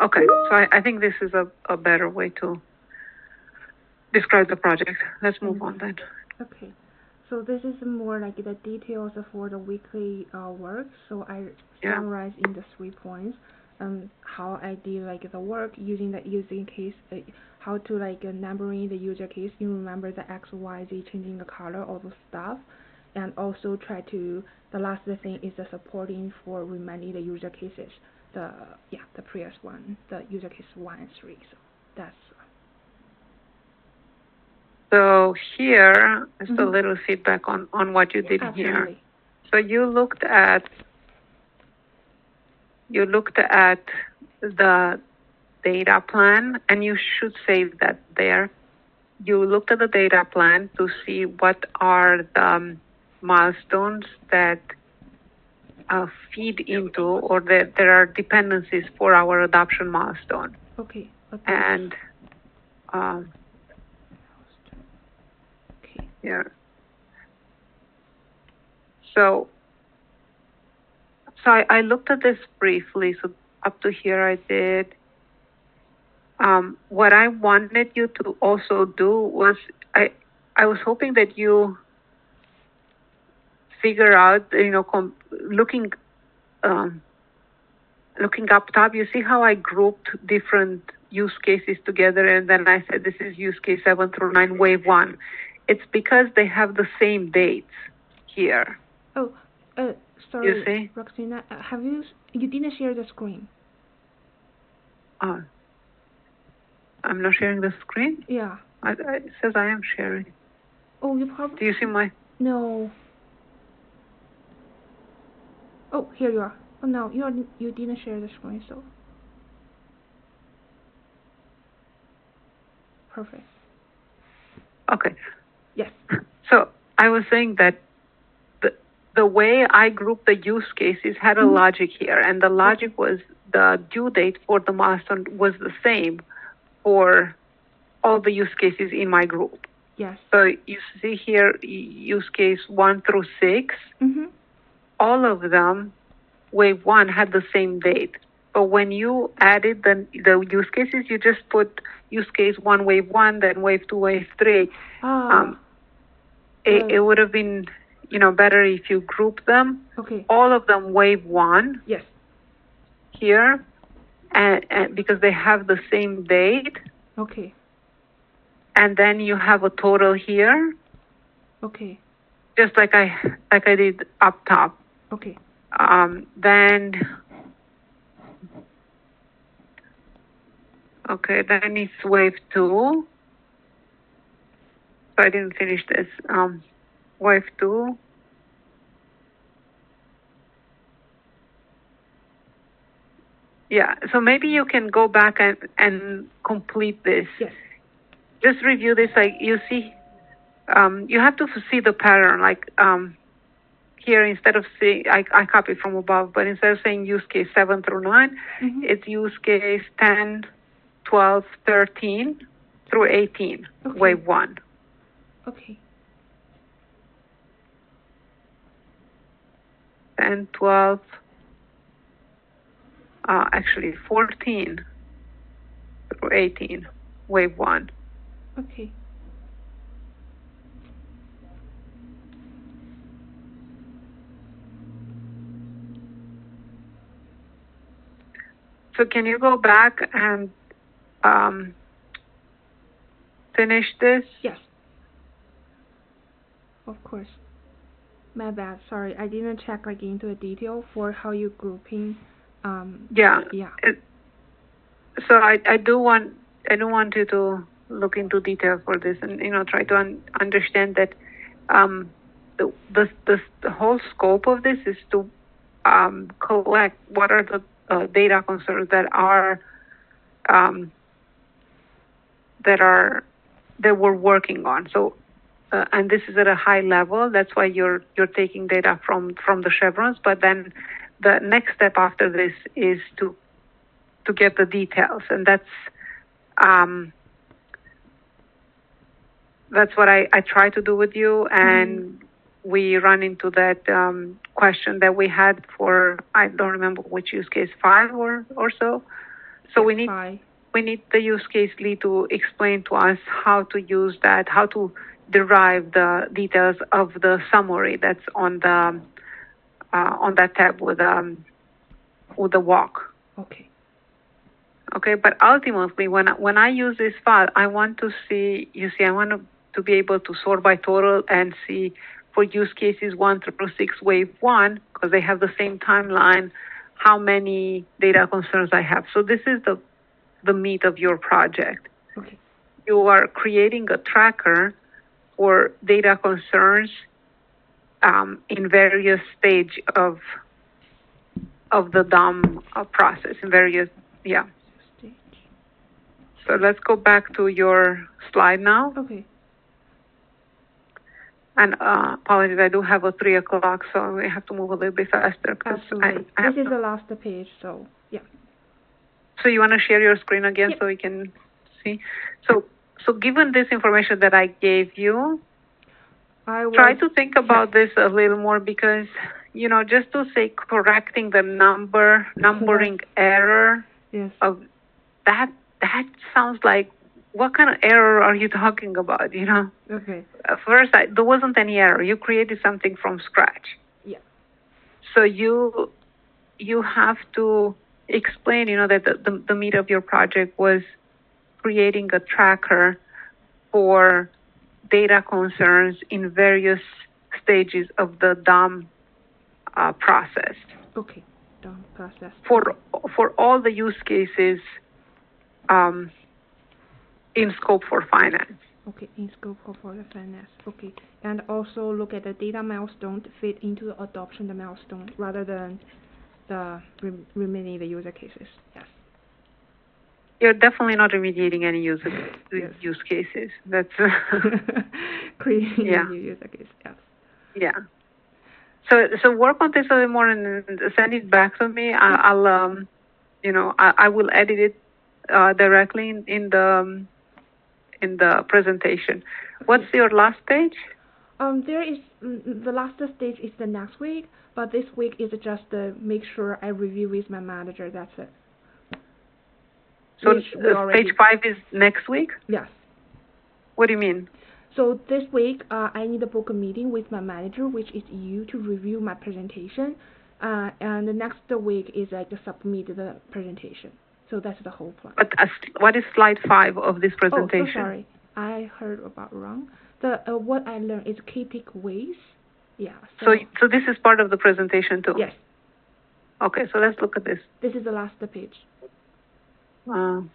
Okay, so I think this is a better way to describe the project. Let's move on then. Okay, so this is more like the details for the weekly work. So I summarize in the 3 points. How I did like the work using the using case, how to like numbering the user case. You remember the X, Y, Z, changing the color, all those stuff, and also try to. The last thing is the supporting for remaining the user cases. The previous one, the user case 1 and 3. So that's. So here is a little feedback on what you did here. So you looked at the data plan, and you should save that there. You looked at the data plan to see what are the milestones that feed into, or that there are dependencies for our adoption milestone. Okay. And yeah. So I looked at this briefly. So up to here I did. What I wanted you to also do was I was hoping that you figure out, looking up top, you see how I grouped different use cases together, and then I said this is use case 7 through 9, wave 1. It's because they have the same dates here. Oh, sorry, you see? Roxana, you didn't share the screen? I'm not sharing the screen? Yeah. It says I am sharing. Oh, you probably... Do you see my... No. Oh, here you are. Oh, no, you didn't share the screen, so... Perfect. Okay. Yes. So I was saying that the way I grouped the use cases had a logic here, and the logic was the due date for the milestone was the same for all the use cases in my group. Yes. So you see here use case 1 through 6. All of them, wave 1 had the same date. But when you added the use cases, you just put use case 1, wave 1, then wave 2, wave 3. It would have been, better if you group them. Okay. All of them wave 1. Yes. Here, and because they have the same date. Okay. And then you have a total here. Okay. Just like I did up top. Okay. Then it's wave 2. So I didn't finish this. Wave 2. Yeah, so maybe you can go back and complete this. Yes. Just review this. Like you see, you have to see the pattern. Like here, instead of saying, I copied from above, but instead of saying use case 7 through 9, it's use case 10, 12, 13 through 18, wave 1. Okay. 10, 12, actually 14 through 18, wave 1. Okay. So can you go back and finish this? Yes. Of course. My bad. Sorry, I didn't check into the detail for how you grouping. Yeah. Yeah. So I do want you to look into detail for this and try to understand that the whole scope of this is to collect what are the data concerns that we're working on. So and this is at a high level. That's why you're taking data from the chevrons. But then the next step after this is to get the details, and that's what I try to do with you. And we run into that question that we had for, I don't remember which use case, 5 or so. So we need the use case lead to explain to us how to use that, how to derive the details of the summary that's on that tab with the walk. Okay. Okay, but ultimately, when I use this file, I want to see. I want to be able to sort by total and see for use cases 1 through 6, wave 1, because they have the same timeline, how many data concerns I have. So this is the meat of your project. Okay. You are creating a tracker for data concerns in various stage of the DOM process, in various, yeah. Stage. So let's go back to your slide now. Okay. And apologies, I do have a 3 o'clock, so we have to move a little bit faster. Absolutely. This is the last page, so yeah. So you want to share your screen again Yep. so we can see? So given this information that I gave you, try to think about this a little more, because, just to say correcting the numbering error, yes. of that sounds like, what kind of error are you talking about, Okay. First, there wasn't any error. You created something from scratch. Yeah. So you have to explain, that the meat of your project was creating a tracker for data concerns in various stages of the DOM process. Okay. DOM process. For all the use cases in scope for finance. Okay, in scope for the finance. Okay, and also look at the data milestone to fit into the adoption milestone rather than the remaining the user cases. Yes. You're definitely not remediating any use cases. That's creating a new user case. Yes. Yeah. So work on this a little more and send it back to me. I will edit it directly in the presentation. What's your last page? There is the last stage is the next week, but this week is just make sure I review with my manager. That's it. So page 5 is next week? Yes. What do you mean? So this week, I need to book a meeting with my manager, which is you, to review my presentation. And the next week is like to submit the presentation. So that's the whole plan. But what is slide 5 of this presentation? Oh, so sorry. I heard about wrong. What I learned is key takeaways. Yeah. So this is part of the presentation too? Yes. Okay, so let's look at this. This is the last page. While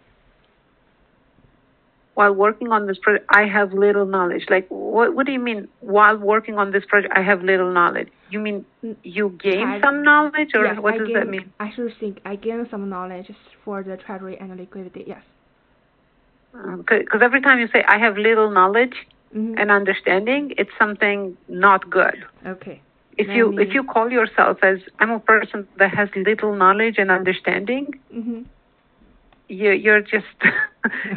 working on this project, I have little knowledge. Like, what do you mean, while working on this project, I have little knowledge? You mean you gain some knowledge, or yes, what does that mean? I should think I gain some knowledge for the treasury and liquidity, yes. Because every time you say, I have little knowledge and understanding, it's something not good. Okay. If you call yourself as, I'm a person that has little knowledge and understanding, you're just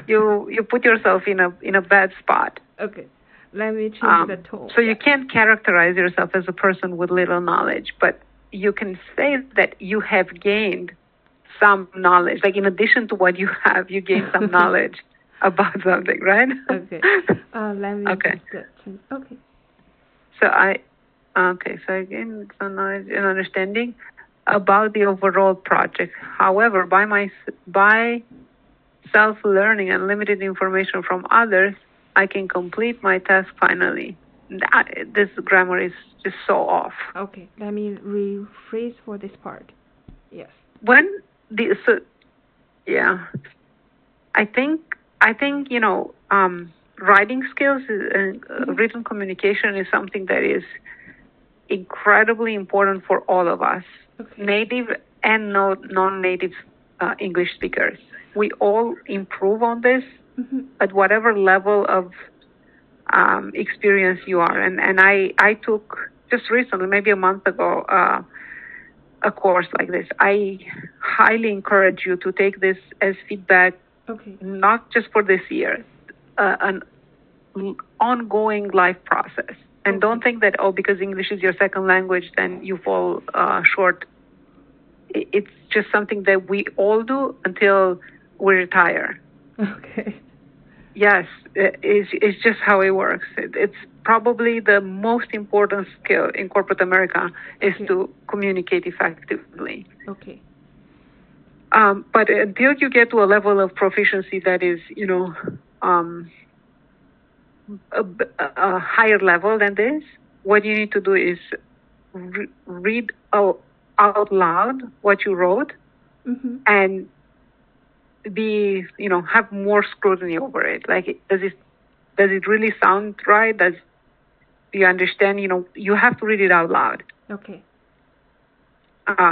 you put yourself in a bad spot. Okay, let me change the tone. So you can't characterize yourself as a person with little knowledge, but you can say that you have gained some knowledge. Like, in addition to what you have, you gain some knowledge about something, right? Okay. Let me just okay. So I gained some knowledge and understanding about the overall project. However, by self-learning and limited information from others, I can complete my task finally. This grammar is just so off. Okay, let me rephrase for this part. Yes. I think writing skills and written communication is something that is incredibly important for all of us. Okay. Native and non-native English speakers. We all improve on this at whatever level of experience you are. And I took just recently, maybe a month ago, a course like this. I highly encourage you to take this as feedback, not just for this year, an ongoing life process. And don't think that, because English is your second language, then you fall short it's just something that we all do until we retire. Okay. Yes, it's just how it works. It's probably the most important skill in corporate America is to communicate effectively. Okay. But until you get to a level of proficiency that is, a higher level than this, what you need to do is read out loud what you wrote, and have more scrutiny over it. Like, does it really sound right? Do you understand? You have to read it out loud. Okay.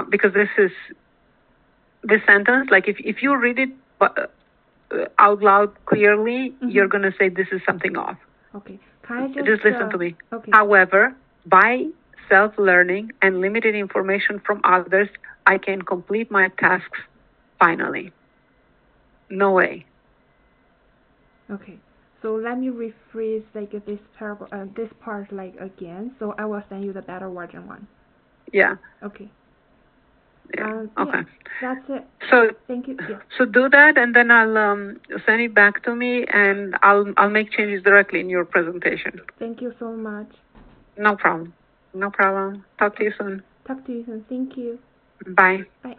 Because this sentence, like if you read it out loud clearly, you're gonna say this is something off. Okay. Can I just listen to me? Okay. However, by self-learning and limited information from others, I can complete my tasks finally. No way. Okay. So let me rephrase this part again. So I will send you the better version one. Yeah. Okay. Yeah. Okay. Yeah, that's it. So thank you. Yeah. So do that, and then I'll send it back to me, and I'll make changes directly in your presentation. Thank you so much. No problem. No problem. Talk to you soon. Talk to you soon. Thank you. Bye. Bye.